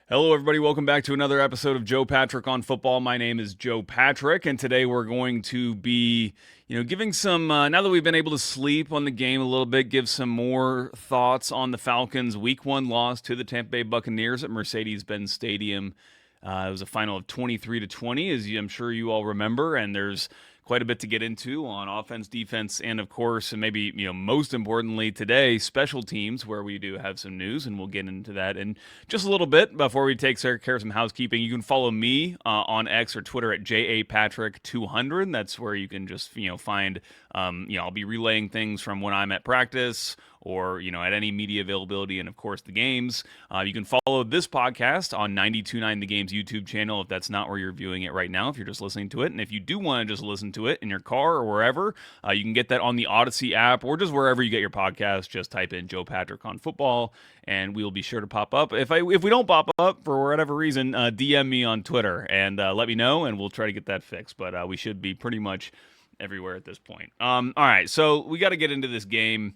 Hello, everybody. Welcome back to another episode of Joe Patrick on Football. My name is Joe Patrick, and today we're going to be, giving some. Now that we've been able to sleep on the game a little bit, give some more thoughts on the Falcons' Week 1 loss to the Tampa Bay Buccaneers at Mercedes-Benz Stadium. It was a final of 23-20, as I'm sure you all remember, and there's quite a bit to get into on offense, defense, and of course, and maybe most importantly today, special teams, where we do have some news, and we'll get into that in just a little bit. Before we take care of some housekeeping, you can follow me on X or Twitter at JAPatrick200. That's where you can just find I'll be relaying things from when I'm at practice or at any media availability, and of course the games. You can follow this podcast on 92.9 The Game's YouTube channel if that's not where you're viewing it right now, if you're just listening to it. And if you do want to just listen to it in your car or wherever, you can get that on the Odyssey app or just wherever you get your podcast. Just type in Joe Patrick on Football, and we'll be sure to pop up. If we don't pop up for whatever reason, DM me on Twitter and let me know, and we'll try to get that fixed. But we should be pretty much everywhere at this point. All right, so we got to get into this game.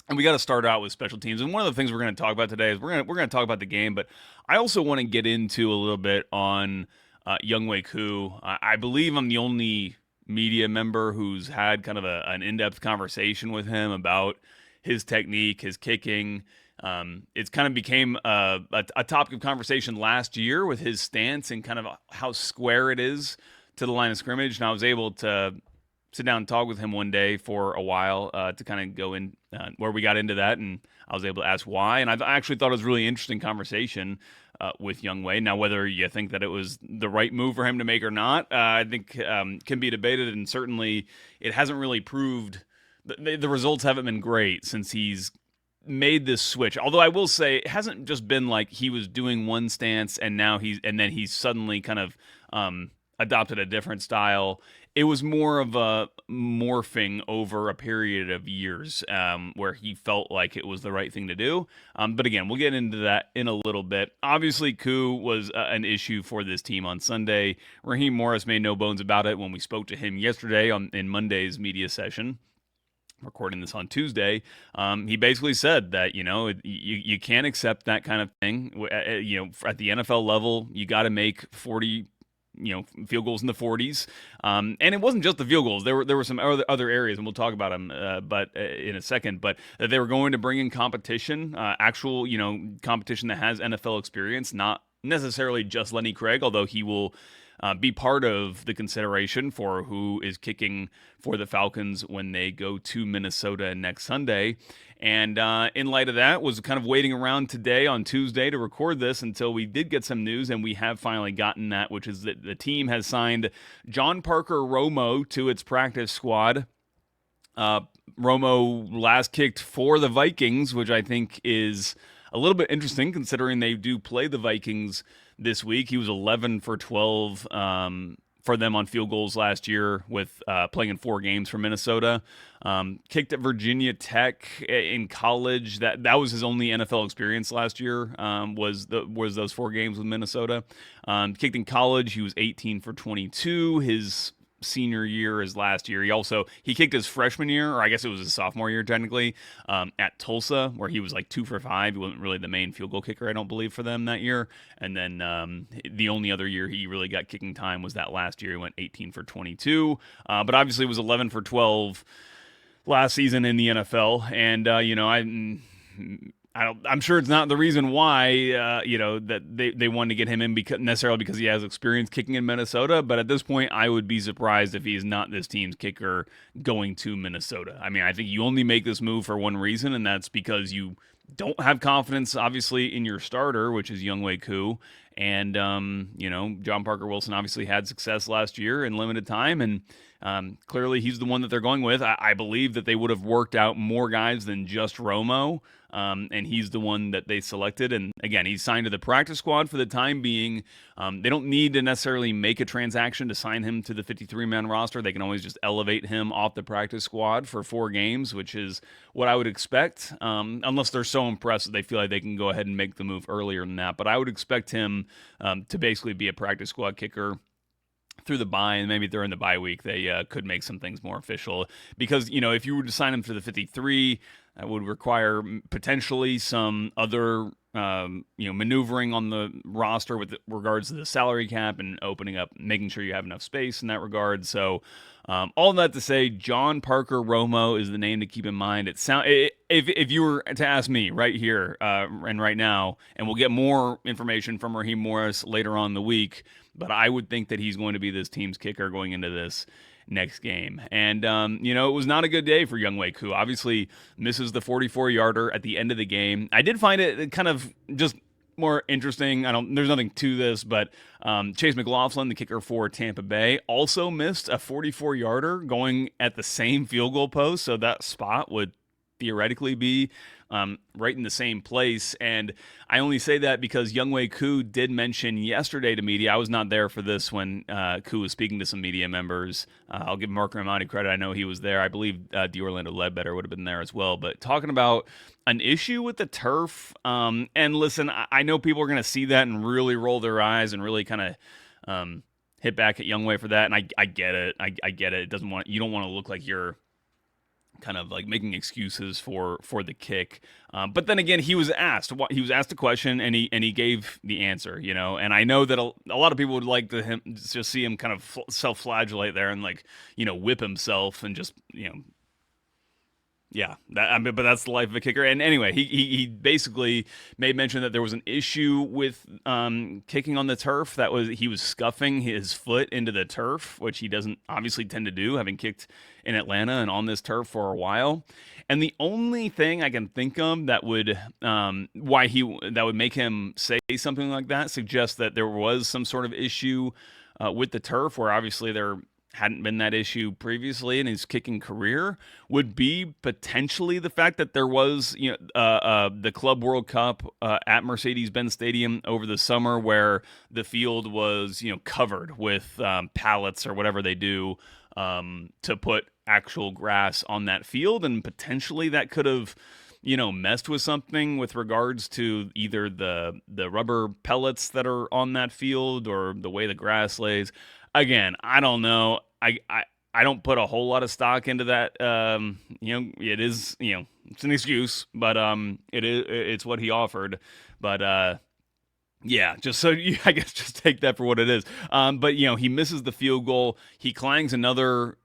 And we got to start out with special teams. And one of the things we're going to talk about today is we're going to talk about the game, but I also want to get into a little bit on Younghoe Koo. I believe I'm the only media member who's had kind of an in-depth conversation with him about his technique, his kicking. It's kind of became a topic of conversation last year with his stance and kind of how square it is to the line of scrimmage. And I was able to sit down and talk with him one day for a while to kind of go in where we got into that, and I was able to ask why. And I actually thought it was a really interesting conversation with Younghoe. Now, whether you think that it was the right move for him to make or not, I think can be debated, and certainly it hasn't really proved. The results haven't been great since he's made this switch. Although I will say it hasn't just been like he was doing one stance and then he's suddenly kind of adopted a different style. It was more of a morphing over a period of years where he felt like it was the right thing to do. But again, we'll get into that in a little bit. Obviously, Koo was an issue for this team on Sunday. Raheem Morris made no bones about it when we spoke to him yesterday in Monday's media session. Recording this on Tuesday, he basically said that you can't accept that kind of thing. At the NFL level, you got to make 40 field goals in the 40s. And it wasn't just the field goals. There were some other areas, and we'll talk about them but in a second. But they were going to bring in competition, actual competition that has NFL experience, not necessarily just Lenny Craig, although he will be part of the consideration for who is kicking for the Falcons when they go to Minnesota next Sunday. And in light of that, was kind of waiting around today on Tuesday to record this until we did get some news, and we have finally gotten that, which is that the team has signed John Parker Romo to its practice squad. Romo last kicked for the Vikings, which I think is a little bit interesting considering they do play the Vikings this week. He was 11 for 12 for them on field goals last year with playing in 4 games for Minnesota. Kicked at Virginia Tech in college. That was his only NFL experience last year, was those 4 games with Minnesota. Kicked in college. He was 18 for 22. His senior year is last year. He kicked his freshman year, or I guess it was his sophomore year technically, at Tulsa, where he was like 2 for 5. He wasn't really the main field goal kicker, I don't believe, for them that year. And then the only other year he really got kicking time was that last year. He went 18 for 22, but obviously was 11 for 12 last season in the NFL. And I'm sure it's not the reason why, that they wanted to get him in necessarily because he has experience kicking in Minnesota. But at this point, I would be surprised if he's not this team's kicker going to Minnesota. I mean, I think you only make this move for one reason, and that's because you don't have confidence, obviously, in your starter, which is Younghoe Koo. And, John Parker Wilson obviously had success last year in limited time, and clearly he's the one that they're going with. I believe that they would have worked out more guys than just Romo. And he's the one that they selected. And again, he's signed to the practice squad for the time being. They don't need to necessarily make a transaction to sign him to the 53-man roster. They can always just elevate him off the practice squad for 4 games, which is what I would expect, unless they're so impressed that they feel like they can go ahead and make the move earlier than that. But I would expect him to basically be a practice squad kicker through the bye, and maybe during the bye week they could make some things more official. Because, if you were to sign him for the 53, That would require potentially some other maneuvering on the roster with regards to the salary cap and opening up, making sure you have enough space in that regard. So, all that to say, John Parker Romo is the name to keep in mind. If you were to ask me right here and right now, and we'll get more information from Raheem Morris later on in the week, but I would think that he's going to be this team's kicker going into this next game. And, it was not a good day for Younghoe Koo. Obviously, misses the 44-yarder at the end of the game. I did find it kind of just more interesting. There's nothing to this, but Chase McLaughlin, the kicker for Tampa Bay, also missed a 44-yarder going at the same field goal post. So that spot would theoretically be right in the same place. And I only say that because Younghoe Koo did mention yesterday to media. I was not there for this when Koo was speaking to some media members. I'll give Mark Raimondi credit. I know he was there. I believe D'Orlando Ledbetter would have been there as well. But talking about an issue with the turf, and listen, I know people are going to see that and really roll their eyes and really kind of hit back at Younghoe for that. And I get it. I get it. You don't want to look like you're kind of like making excuses for the kick, but then again, he was asked a question and he gave the answer, and I know that a lot of people would like to just see him kind of self-flagellate there and whip himself and just yeah, but that's the life of a kicker. And anyway, he basically made mention that there was an issue with kicking on the turf. He was scuffing his foot into the turf, which he doesn't obviously tend to do, having kicked in Atlanta and on this turf for a while. And the only thing I can think of that would make him say something like that suggests that there was some sort of issue with the turf, where obviously there hadn't been that issue previously in his kicking career, would be potentially the fact that there was the Club World Cup at Mercedes-Benz Stadium over the summer, where the field was covered with pallets or whatever they do to put actual grass on that field, and potentially that could have messed with something with regards to either the rubber pellets that are on that field or the way the grass lays. Again, I don't know. I don't put a whole lot of stock into that. It is, it's an excuse, but it's what he offered. But yeah, just so I guess just take that for what it is. But he misses the field goal. He clangs another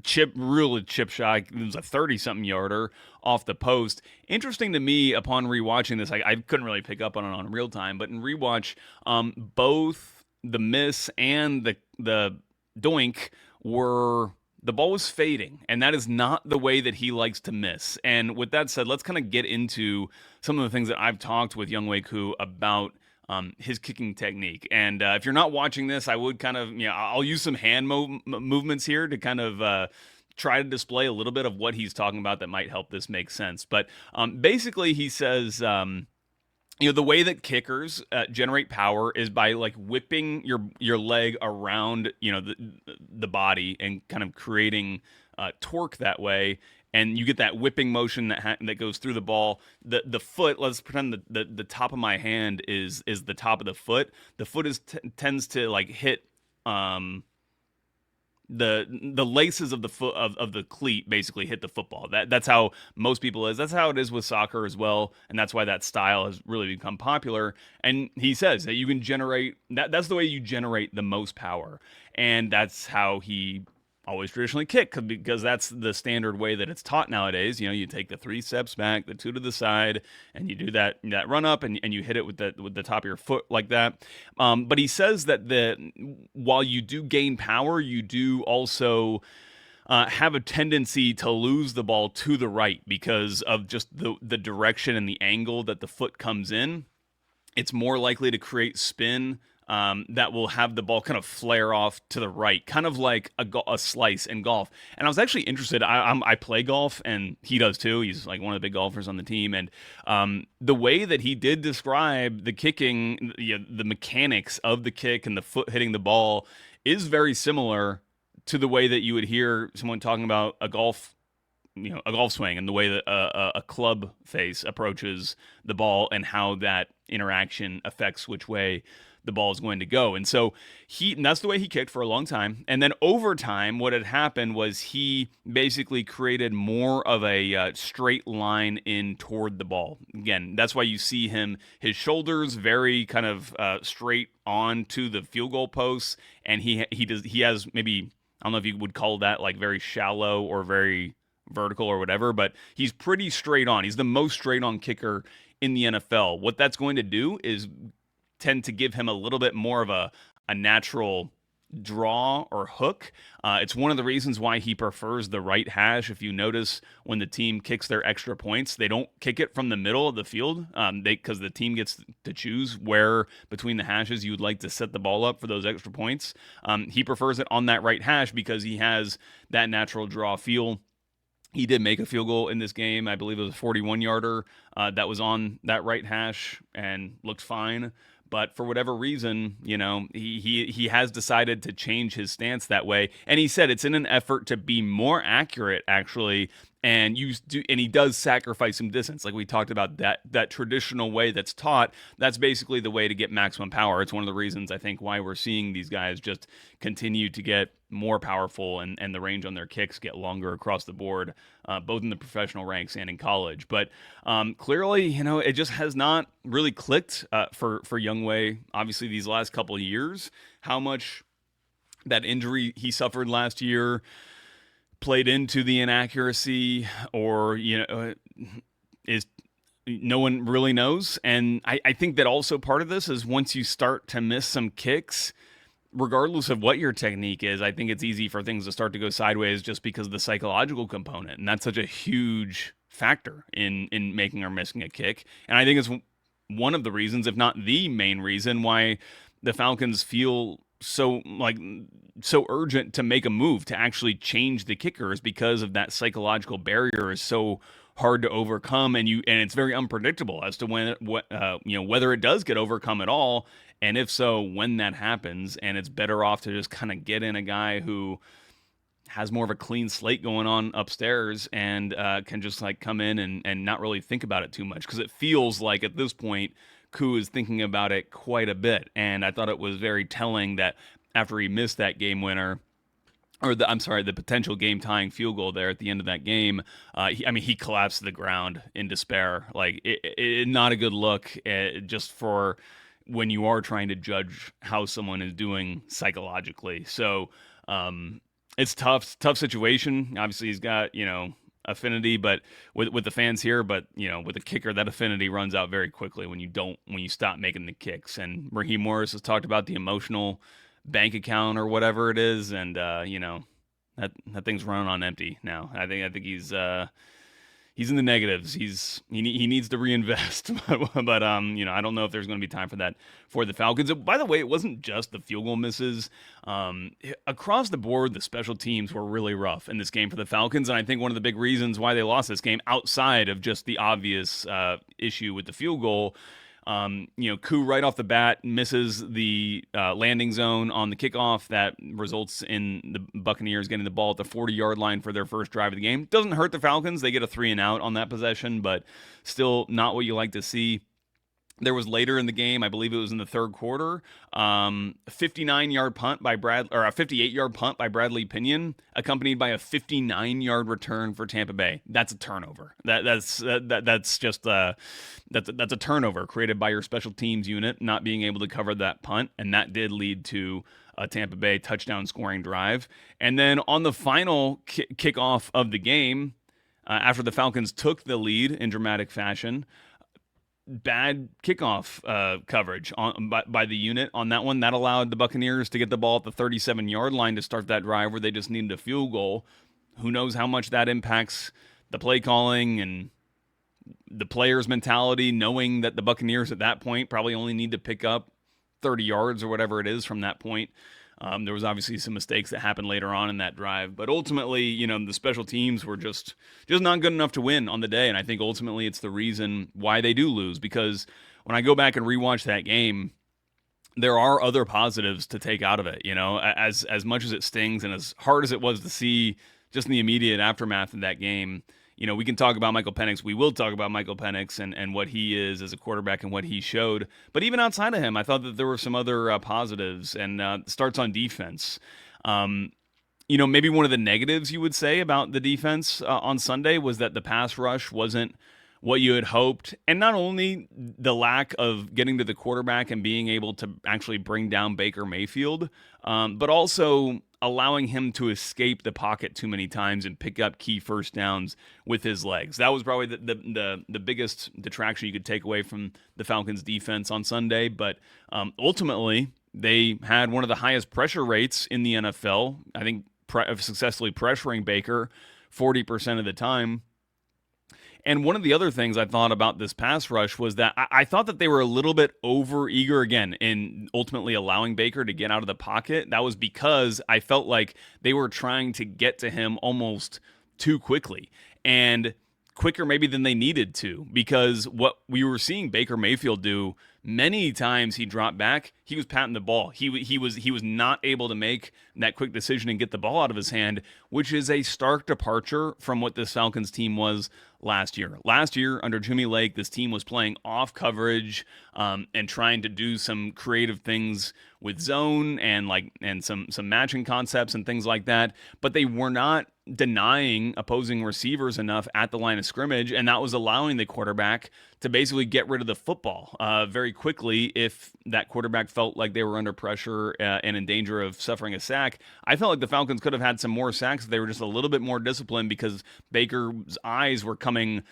chip shot. It was a 30-something yarder off the post. Interesting to me upon rewatching this, I couldn't really pick up on it on real time, but in rewatch, both the miss and the doink the ball was fading, and that is not the way that he likes to miss. And with that said, let's kind of get into some of the things that I've talked with Younghoe Koo about his kicking technique. And if you're not watching this, I would kind of, I'll use some hand movements here to kind of try to display a little bit of what he's talking about that might help this make sense. But basically, he says, the way that kickers generate power is by whipping your leg around, the body and kind of creating torque that way. And you get that whipping motion that goes through the ball. The foot, let's pretend the top of my hand is the top of the foot. The foot tends to hit the laces of the foot of the cleat basically hit the football. That's how most people is. That's how it is with soccer as well, and that's why that style has really become popular. And he says that you can generate that's the way you generate the most power, and that's how he always traditionally kick, because that's the standard way that it's taught nowadays. You take the 3 steps back, the 2 to the side, and you do that run up, and you hit it with the top of your foot like that. But he says that while you do gain power, you do also have a tendency to lose the ball to the right because of just the direction and the angle that the foot comes in. It's more likely to create spin that will have the ball kind of flare off to the right, kind of like a slice in golf. And I was actually interested. I play golf, and he does too. He's one of the big golfers on the team. And the way that he did describe the kicking, the mechanics of the kick and the foot hitting the ball is very similar to the way that you would hear someone talking about a golf swing, and the way that a club face approaches the ball and how that interaction affects which way the ball is going to go. And so and that's the way he kicked for a long time. And then over time, what had happened was he basically created more of a straight line in toward the ball. Again, that's why you see his shoulders very kind of straight on to the field goal posts, and he has maybe, I don't know if you would call that like very shallow or very vertical or whatever, but he's pretty straight on. He's the most straight on kicker in the NFL. What that's going to do is tend to give him a little bit more of a natural draw or hook. It's one of the reasons why he prefers the right hash. If you notice, when the team kicks their extra points, they don't kick it from the middle of the field, because the team gets to choose where between the hashes you would like to set the ball up for those extra points. He prefers it on that right hash because he has that natural draw feel. He did make a field goal in this game. I believe it was a 41-yarder that was on that right hash and looked fine. But for whatever reason, he has decided to change his stance that way. And he said it's in an effort to be more accurate, actually. And he does sacrifice some distance, like we talked about, that traditional way that's taught. That's basically the way to get maximum power. It's one of the reasons, I think, why we're seeing these guys just continue to get more powerful and the range on their kicks get longer across the board, both in the professional ranks and in college. But clearly, it just has not really clicked for Younghoe. Obviously, these last couple of years, how much that injury he suffered last year played into the inaccuracy, or is, no one really knows. And I think that also part of this is once you start to miss some kicks, regardless of what your technique is, I think it's easy for things to start to go sideways just because of the psychological component. And that's such a huge factor in making or missing a kick. And I think it's one of the reasons, if not the main reason, why the Falcons feel so urgent to make a move to actually change the kickers, because of that psychological barrier is so hard to overcome, and it's very unpredictable as to whether it does get overcome at all, and if so, when that happens. And it's better off to just kind of get in a guy who has more of a clean slate going on upstairs and can just like come in and not really think about it too much, because it feels like at this point Koo is thinking about it quite a bit. And I thought it was very telling that after he missed that game winner, or the potential game-tying field goal there at the end of that game, he collapsed to the ground in despair. Like, not a good look, just for when you are trying to judge how someone is doing psychologically. So it's tough situation. Obviously, he's got affinity, but with the fans here, but with the kicker, that affinity runs out very quickly when you stop making the kicks. And Raheem Morris has talked about the emotional bank account or whatever it is, and that thing's running on empty now. I think he's in the negatives. He needs to reinvest, but I don't know if there's going to be time for that for the Falcons. By the way, it wasn't just the field goal misses. Across the board, the special teams were really rough in this game for the Falcons, and I think one of the big reasons why they lost this game, outside of just the obvious issue with the field goal, Koo right off the bat misses the landing zone on the kickoff that results in the Buccaneers getting the ball at the 40-yard line for their first drive of the game. Doesn't hurt the Falcons. They get a 3-and-out on that possession, but still not what you like to see. There was later in the game, I believe it was in the third quarter, a 59-yard punt by a 58-yard punt by Bradley Pinion, accompanied by a 59-yard return for Tampa Bay. That's a turnover. That's just that's a turnover created by your special teams unit not being able to cover that punt, and that did lead to a Tampa Bay touchdown scoring drive. And then on the final kickoff of the game, after the Falcons took the lead in dramatic fashion, bad kickoff coverage by the unit on that one. That allowed the Buccaneers to get the ball at the 37-yard line to start that drive where they just needed a field goal. Who knows how much that impacts the play calling and the players' mentality, knowing that the Buccaneers at that point probably only need to pick up 30 yards or whatever it is from that point. There was obviously some mistakes that happened later on in that drive, but ultimately, the special teams were just not good enough to win on the day. And I think ultimately it's the reason why they do lose, because when I go back and rewatch that game, there are other positives to take out of it. As much as it stings and as hard as it was to see just in the immediate aftermath of that game, we can talk about Michael Penix. We will talk about Michael Penix and what he is as a quarterback and what he showed. But even outside of him, I thought that there were some other positives, and starts on defense. Maybe one of the negatives you would say about the defense on Sunday was that the pass rush wasn't what you had hoped. And not only the lack of getting to the quarterback and being able to actually bring down Baker Mayfield, but also allowing him to escape the pocket too many times and pick up key first downs with his legs. That was probably the biggest detraction you could take away from the Falcons defense on Sunday. But ultimately, they had one of the highest pressure rates in the NFL. I think successfully pressuring Baker 40% of the time. And one of the other things I thought about this pass rush was that I thought that they were a little bit over eager again in ultimately allowing Baker to get out of the pocket. That was because I felt like they were trying to get to him almost too quickly, and quicker maybe than they needed to, because what we were seeing Baker Mayfield do many times, he dropped back, he was patting the ball. He was not able to make that quick decision and get the ball out of his hand, which is a stark departure from what this Falcons team was last year. Last year, under Jimmy Lake, this team was playing off coverage and trying to do some creative things with zone and some matching concepts and things like that, but they were not denying opposing receivers enough at the line of scrimmage, and that was allowing the quarterback to basically get rid of the football very quickly if that quarterback felt like they were under pressure and in danger of suffering a sack. I felt like the Falcons could have had some more sacks if they were just a little bit more disciplined, because Baker's eyes were coming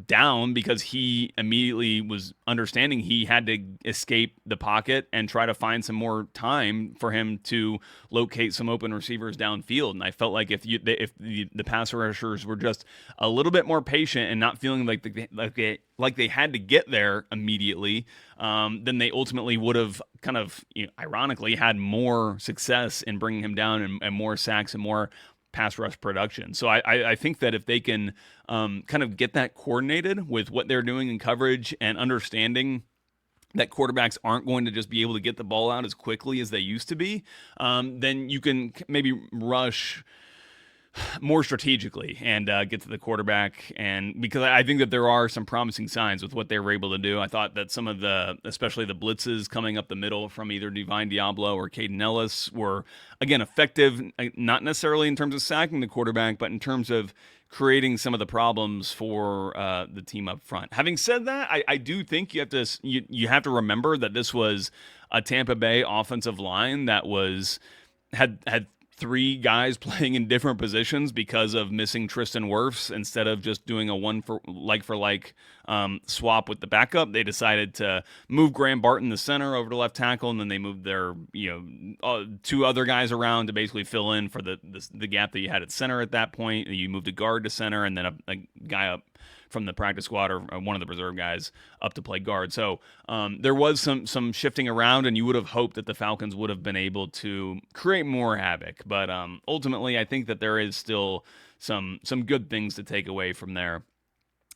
down because he immediately was understanding he had to escape the pocket and try to find some more time for him to locate some open receivers downfield. And I felt like if the pass rushers were just a little bit more patient and not feeling like they had to get there immediately, then they ultimately would have kind of, ironically, had more success in bringing him down and more sacks and more pass rush production. So I think that if they can kind of get that coordinated with what they're doing in coverage and understanding that quarterbacks aren't going to just be able to get the ball out as quickly as they used to be, then you can maybe rush more strategically and get to the quarterback. And because I think that there are some promising signs with what they were able to do. I thought that some of especially the blitzes coming up the middle from either Divine Diablo or Caden Ellis were, again, effective, not necessarily in terms of sacking the quarterback, but in terms of creating some of the problems for the team up front. Having said that, I do think you have to remember that this was a Tampa Bay offensive line that had three guys playing in different positions because of missing Tristan Wirfs. Instead of just doing a one for like swap with the backup, they decided to move Graham Barton, the center, over to left tackle, and then they moved their two other guys around to basically fill in for the gap that you had at center at that point. You moved a guard to center, and then a guy up from the practice squad or one of the reserve guys up to play guard. So there was some shifting around, and you would have hoped that the Falcons would have been able to create more havoc. But ultimately, I think that there is still some good things to take away from there.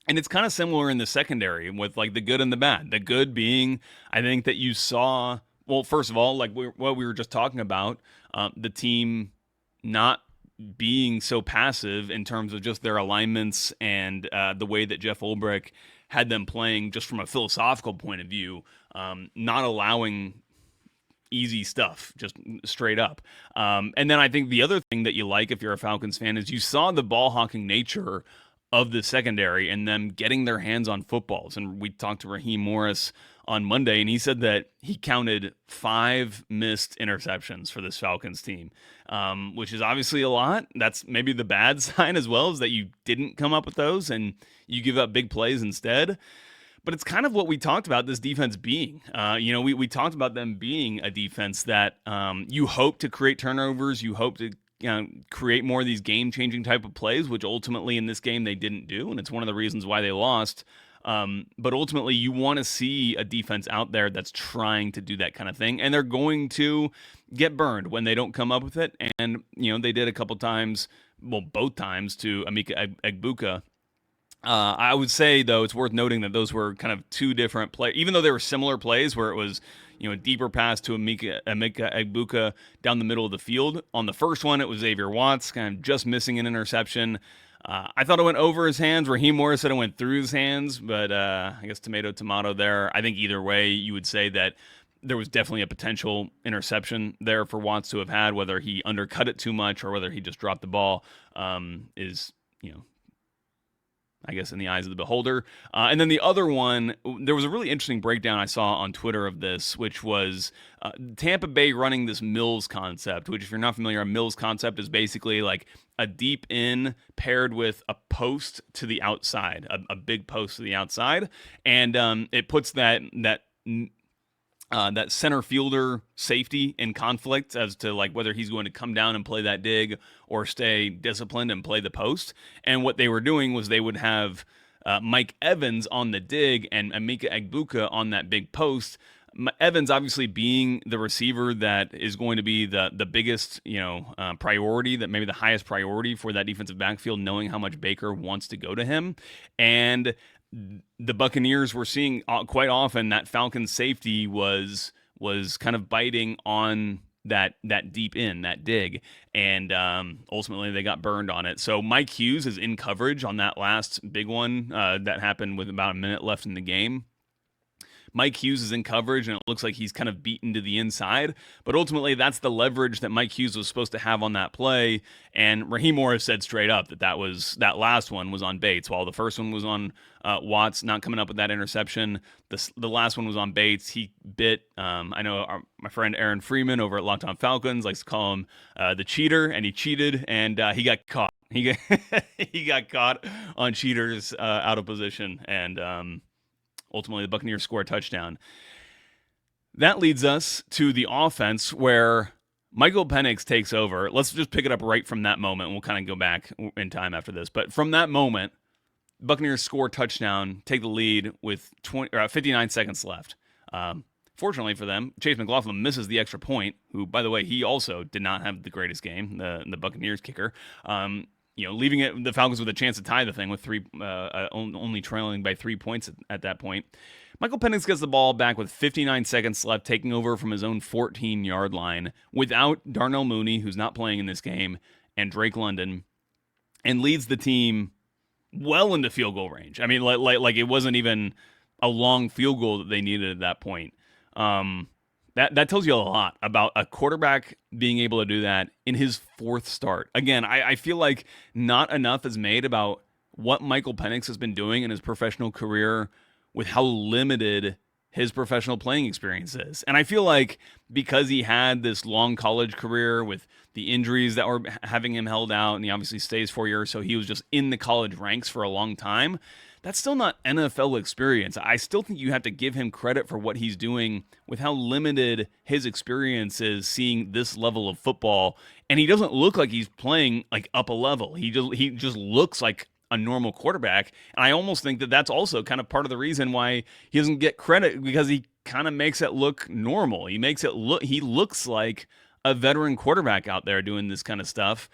And it's kind of similar in the secondary with like the good and the bad. The good being, I think that you saw, well, first of all, like what we were just talking about, the team not being so passive in terms of just their alignments and the way that Jeff Ulbrich had them playing just from a philosophical point of view, not allowing easy stuff, just straight up. And then I think the other thing that you like if you're a Falcons fan is you saw the ball hawking nature of the secondary and them getting their hands on footballs. And we talked to Raheem Morris on Monday, and he said that he counted 5 missed interceptions for this Falcons team, which is obviously a lot. That's maybe the bad sign as well, is that you didn't come up with those and you give up big plays instead. But it's kind of what we talked about this defense being. We talked about them being a defense that you hope to create turnovers, you hope to create more of these game-changing type of plays, which ultimately in this game they didn't do, and it's one of the reasons why they lost. But ultimately, you want to see a defense out there that's trying to do that kind of thing, and they're going to get burned when they don't come up with it. And they did a couple times, well, both times to Emeka Egbuka. I would say, though, it's worth noting that those were kind of two different plays, even though they were similar plays where it was a deeper pass to Emeka Egbuka down the middle of the field. On the first one, it was Xavier Watts kind of just missing an interception. I thought it went over his hands. Raheem Morris said it went through his hands, but I guess tomato there. I think either way, you would say that there was definitely a potential interception there for Watts to have had. Whether he undercut it too much or whether he just dropped the ball is, I guess in the eyes of the beholder. And then the other one, there was a really interesting breakdown I saw on Twitter of this, which was Tampa Bay running this Mills concept, which if you're not familiar, a Mills concept is basically like a deep in paired with a post to the outside, a big post to the outside. And it puts that center fielder safety in conflict as to like whether he's going to come down and play that dig or stay disciplined and play the post. And what they were doing was they would have Mike Evans on the dig and Emeka Egbuka on that big post. Evans obviously being the receiver that is going to be the biggest priority, that maybe the highest priority for that defensive backfield, knowing how much Baker wants to go to him. And the Buccaneers were seeing quite often that Falcons safety was kind of biting on that deep in, that dig, and ultimately they got burned on it. So Mike Hughes is in coverage on that last big one that happened with about a minute left in the game. Mike Hughes is in coverage, and it looks like he's kind of beaten to the inside. But ultimately, that's the leverage that Mike Hughes was supposed to have on that play. And Raheem Morris said straight up that last one was on Bates, while the first one was on Watts, not coming up with that interception. The last one was on Bates. He bit. I know my friend Aaron Freeman over at Locked On Falcons likes to call him the cheater, and he cheated, and he got caught. He got caught on cheaters out of position, and ultimately, the Buccaneers score a touchdown. That leads us to the offense where Michael Penix takes over. Let's just pick it up right from that moment. We'll kind of go back in time after this. But from that moment, Buccaneers score a touchdown, take the lead with 59 seconds left. Fortunately for them, Chase McLaughlin misses the extra point, who, by the way, he also did not have the greatest game, the Buccaneers kicker. Leaving the Falcons with a chance to tie the thing with only trailing by 3 points at that point. Michael Penix gets the ball back with 59 seconds left, taking over from his own 14-yard line without Darnell Mooney, who's not playing in this game, and Drake London, and leads the team well into field goal range. I mean, like it wasn't even a long field goal that they needed at that point. That tells you a lot about a quarterback being able to do that in his fourth start. Again, I feel like not enough is made about what Michael Penix has been doing in his professional career with how limited his professional playing experience is. And I feel like because he had this long college career with the injuries that were having him held out, and he obviously stays 4 years, so he was just in the college ranks for a long time, that's still not NFL experience. I still think you have to give him credit for what he's doing with how limited his experience is seeing this level of football. And he doesn't look like he's playing like up a level. He just looks like a normal quarterback. And I almost think that that's also kind of part of the reason why he doesn't get credit, because he kind of makes it look normal. He looks like a veteran quarterback out there doing this kind of stuff.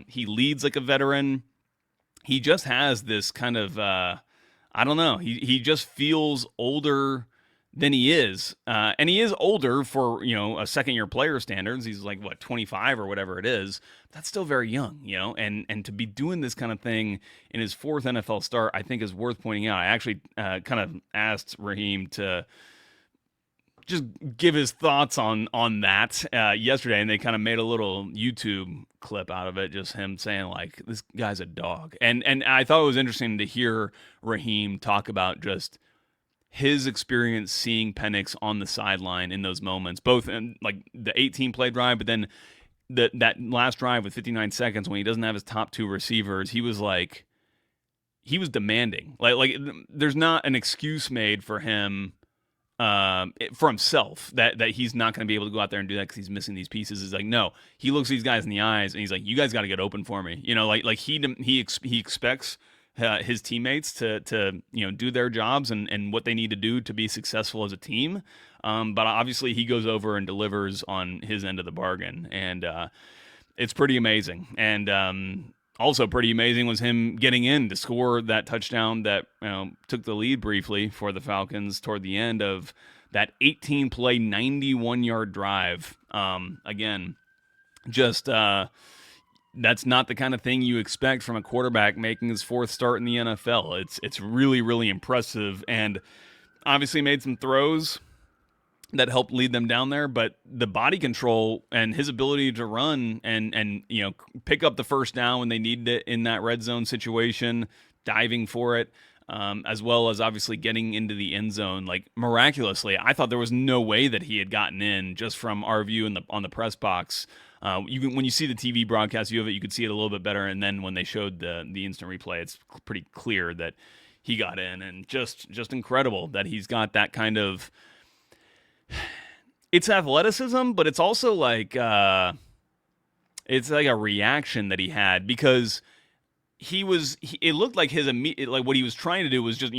He leads like a veteran. He just has this kind of, I don't know, he just feels older than he is. And he is older for, a second-year player standards. He's like, 25 or whatever it is. That's still very young, and to be doing this kind of thing in his fourth NFL start, I think is worth pointing out. I actually kind of asked Raheem to just give his thoughts on that yesterday, and they kind of made a little YouTube clip out of it, just him saying like, this guy's a dog. And I thought it was interesting to hear Raheem talk about just his experience seeing Penix on the sideline in those moments, both in like the 18-play drive, but then that last drive with 59 seconds when he doesn't have his top two receivers. He was demanding. Like there's not an excuse made for him for himself that he's not going to be able to go out there and do that because he's missing these pieces. Is like, no, he looks these guys in the eyes and he's like, you guys got to get open for me. He expects his teammates to do their jobs and what they need to do to be successful as a team. But obviously he goes over and delivers on his end of the bargain, and it's pretty amazing. And also pretty amazing was him getting in to score that touchdown that took the lead briefly for the Falcons toward the end of that 18-play, 91-yard drive. Again, just that's not the kind of thing you expect from a quarterback making his fourth start in the NFL. It's really, really impressive, and obviously made some throws that helped lead them down there, but the body control and his ability to run and pick up the first down when they needed it in that red zone situation, diving for it, as well as obviously getting into the end zone, like miraculously. I thought there was no way that he had gotten in just from our view on the press box. When you see the TV broadcast view of it, you could see it a little bit better, and then when they showed the instant replay, it's pretty clear that he got in, and just incredible that he's got that kind of. It's athleticism, but it's also like it's like a reaction that he had because it looked like like what he was trying to do was just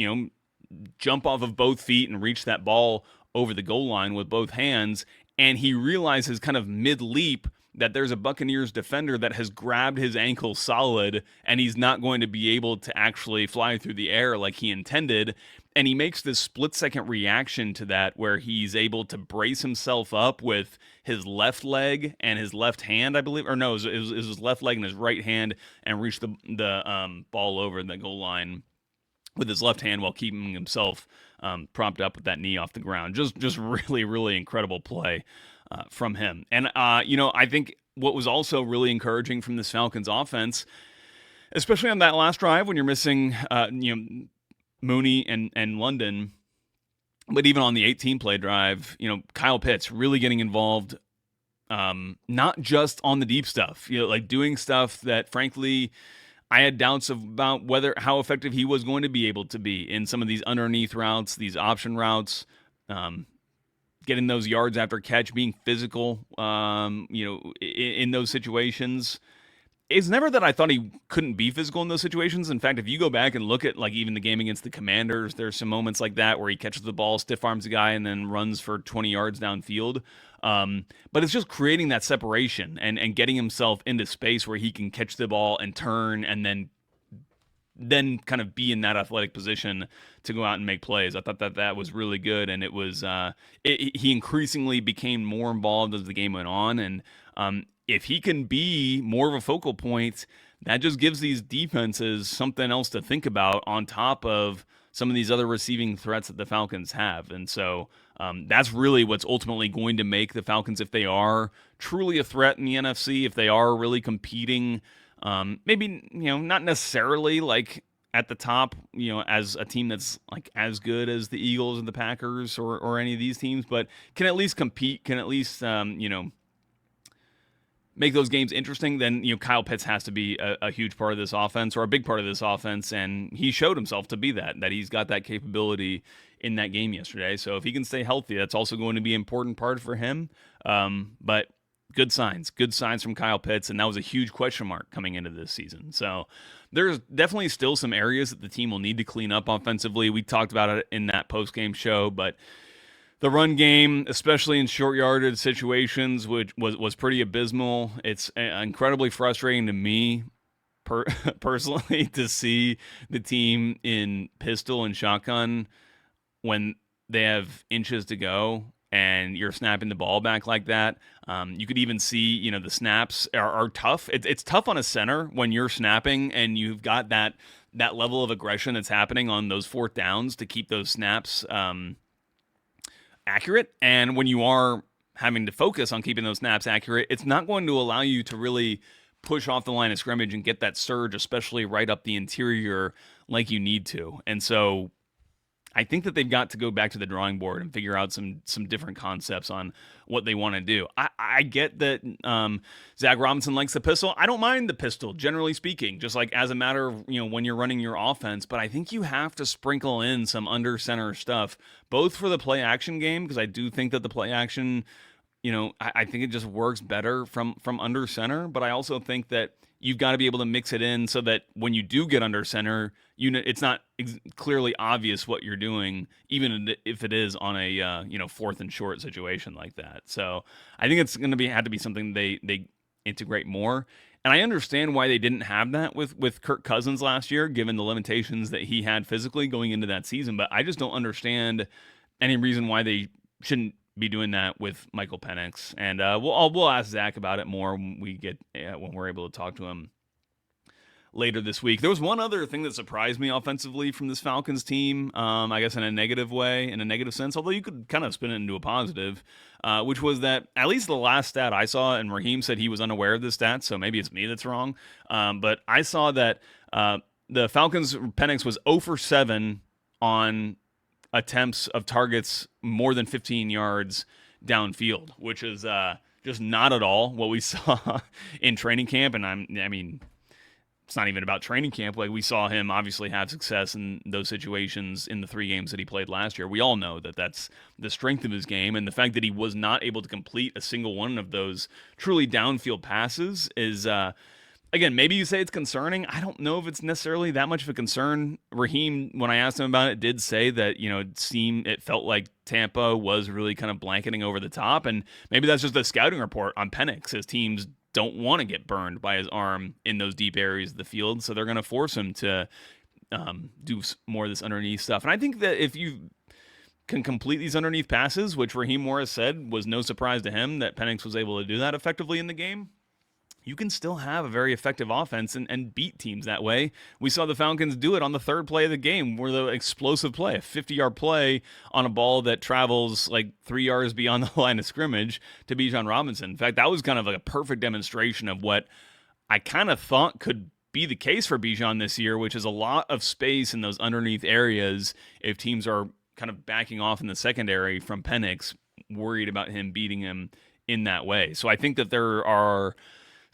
jump off of both feet and reach that ball over the goal line with both hands, and he realizes kind of mid leap that there's a Buccaneers defender that has grabbed his ankle solid and he's not going to be able to actually fly through the air like he intended. And he makes this split-second reaction to that where he's able to brace himself up with his left leg and his left hand, I believe. Or no, it was his left leg and his right hand, and reach the ball over the goal line with his left hand while keeping himself propped up with that knee off the ground. Just really, really incredible play from him. And, I think what was also really encouraging from this Falcons offense, especially on that last drive when you're missing, Mooney and London, but even on the 18-play drive, Kyle Pitts really getting involved, not just on the deep stuff, like doing stuff that, frankly, I had doubts about how effective he was going to be able to be in some of these underneath routes, these option routes, getting those yards after catch, being physical, in those situations. It's never that I thought he couldn't be physical in those situations. In fact, if you go back and look at like even the game against the Commanders, there's some moments like that where he catches the ball, stiff arms a guy, and then runs for 20 yards downfield. But it's just creating that separation and getting himself into space where he can catch the ball and turn and then kind of be in that athletic position to go out and make plays. I thought that was really good, and it was he increasingly became more involved as the game went on, and if he can be more of a focal point, that just gives these defenses something else to think about on top of some of these other receiving threats that the Falcons have. And so that's really what's ultimately going to make the Falcons, if they are truly a threat in the NFC, if they are really competing, maybe, not necessarily like at the top, as a team that's like as good as the Eagles and the Packers or any of these teams, but can at least compete, can at least, make those games interesting, then Kyle Pitts has to be a huge part of this offense, or a big part of this offense, and he showed himself to be that he's got that capability in that game yesterday. So if he can stay healthy, that's also going to be an important part for him. But good signs from Kyle Pitts, and that was a huge question mark coming into this season. So there's definitely still some areas that the team will need to clean up offensively. We talked about it in that post-game show, but the run game, especially in short yardage situations, which was pretty abysmal. It's incredibly frustrating to me personally to see the team in pistol and shotgun when they have inches to go and you're snapping the ball back like that. You could even see, the snaps are tough. It's tough on a center when you're snapping and you've got that level of aggression that's happening on those fourth downs to keep those snaps accurate. And when you are having to focus on keeping those snaps accurate, it's not going to allow you to really push off the line of scrimmage and get that surge, especially right up the interior like you need to. And so I think that they've got to go back to the drawing board and figure out some different concepts on what they want to do. I get that Zach Robinson likes the pistol. I don't mind the pistol, generally speaking, just like as a matter of, when you're running your offense. But I think you have to sprinkle in some under center stuff, both for the play action game, because I do think that the play action, I think it just works better from under center. But I also think that you've got to be able to mix it in so that when you do get under center, it's not clearly obvious what you're doing, even if it is on a fourth and short situation like that. So I think it's going to have to be something they integrate more. And I understand why they didn't have that with Kirk Cousins last year, given the limitations that he had physically going into that season. But I just don't understand any reason why they shouldn't be doing that with Michael Penix, and we'll ask Zach about it more when when we're able to talk to him later this week. There was one other thing that surprised me offensively from this Falcons team, I guess in a negative way, in a negative sense, although you could kind of spin it into a positive, which was that at least the last stat I saw, and Raheem said he was unaware of this stat, so maybe it's me that's wrong, but I saw that the Falcons' Penix was 0 for 7 on attempts of targets more than 15 yards downfield, which is just not at all what we saw in training camp. And I mean, it's not even about training camp. Like, we saw him obviously have success in those situations in the 3 games that he played last year. We all know that that's the strength of his game, and the fact that he was not able to complete a single one of those truly downfield passes is again, maybe you say it's concerning. I don't know if it's necessarily that much of a concern. Raheem, when I asked him about it, did say that, it felt like Tampa was really kind of blanketing over the top, and maybe that's just a scouting report on Penix. His teams don't want to get burned by his arm in those deep areas of the field, so they're going to force him to do more of this underneath stuff. And I think that if you can complete these underneath passes, which Raheem Morris said was no surprise to him that Penix was able to do that effectively in the game, you can still have a very effective offense and beat teams that way. We saw the Falcons do it on the 3rd play of the game, where the explosive play, a 50-yard play on a ball that travels like 3 yards beyond the line of scrimmage to Bijan Robinson. In fact, that was kind of like a perfect demonstration of what I kind of thought could be the case for Bijan this year, which is a lot of space in those underneath areas if teams are kind of backing off in the secondary from Penix, worried about him beating him in that way. So I think that there are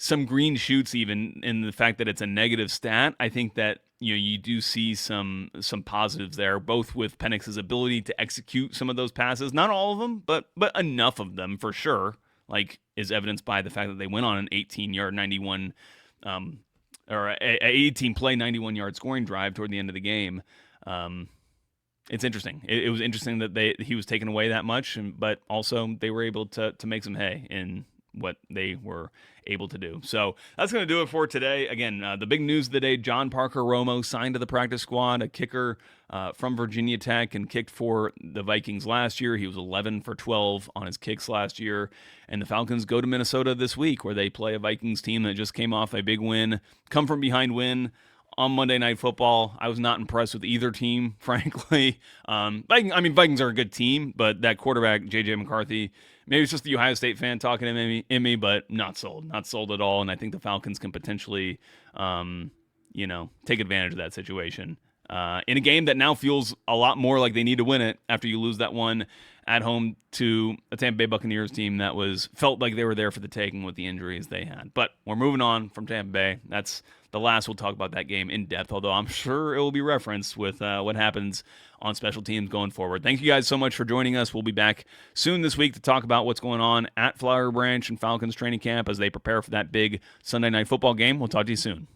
some green shoots even in the fact that it's a negative stat. I think that you do see some positives there, both with Penix's ability to execute some of those passes, not all of them, but enough of them for sure, like is evidenced by the fact that they went on an 18-yard 91 or a 18 play 91-yard scoring drive toward the end of the game. It's interesting. It was interesting that he was taken away that much, but also they were able to make some hay in what they were able to do. So that's going to do it for today. Again, the big news of the day, John Parker Romo signed to the practice squad, a kicker from Virginia Tech, and kicked for the Vikings last year. He was 11 for 12 on his kicks last year. And the Falcons go to Minnesota this week, where they play a Vikings team that just came off a big win, come from behind win on Monday Night Football. I was not impressed with either team, frankly. Vikings are a good team, but that quarterback, J.J. McCarthy, maybe it's just the Ohio State fan talking in me, but not sold at all. And I think the Falcons can potentially, take advantage of that situation in a game that now feels a lot more like they need to win it after you lose that one at home to a Tampa Bay Buccaneers team that felt like they were there for the taking with the injuries they had. But we're moving on from Tampa Bay. That's the last we'll talk about that game in depth, although I'm sure it will be referenced with what happens on special teams going forward. Thank you guys so much for joining us. We'll be back soon this week to talk about what's going on at Flower Branch and Falcons training camp as they prepare for that big Sunday Night Football game. We'll talk to you soon.